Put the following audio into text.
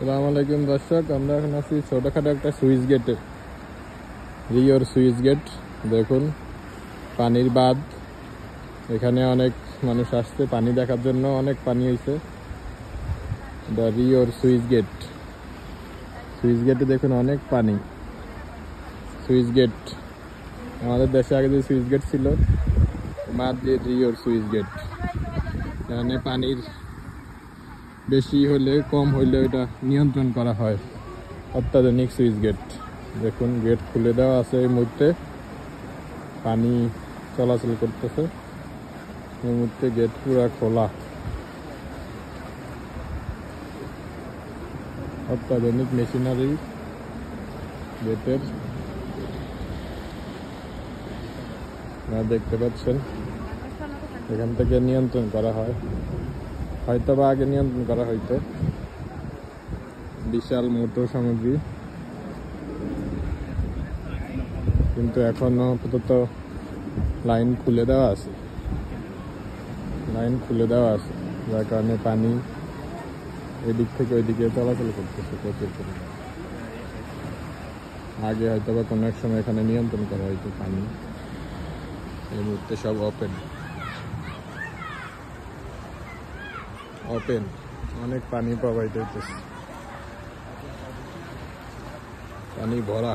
আসসালামু আলাইকুম দর্শক, আমরা এখন আছি ছোটখাটো একটা সুইচ গেটে। রিওর সুইচ গেট দেখুন, পানির বাঁধ। এখানে অনেক মানুষ আসছে পানি দেখার জন্য, অনেক পানি হয়েছে। The river switch gate. Switch গেটে দেখুন অনেক পানি। সুইচ গেট আমাদের দেশে আগে যে সুইচ গেট ছিল, মাদ্রিদ রিওর সুইচ গেট। এখানে পানির বেশি হলে কম হইলে ওটা নিয়ন্ত্রণ করা হয়। অত্যাধুনিক সুইচ গেট দেখুন, গেট খুলে দেওয়া আছে। এই মুহূর্তে পানি চলাচল করতেছে, এই মুহূর্তে গেট পুরো খোলা। অত্যাধুনিক মেশিনারি গেটের দেখতে পাচ্ছেন, এখান থেকে নিয়ন্ত্রণ করা হয়। হয়তো বা আগে নিয়ন্ত্রণ করা হয়তো। বিশাল মোটর সামগ্রী, কিন্তু এখনো আপাতত লাইন খুলে দেওয়া আছে। যার কারণে পানি এদিক থেকে ওইদিকে চলাচল করতেছে প্রচুর পরিমাণে। আগে হয়তো বা কোনো এক সময় এখানে নিয়ন্ত্রণ করা হয়তো পানি। এই মুহূর্তে সব ওপেন, অনেক পানি প্রবাহিত হইতেছে, পানি ভরা।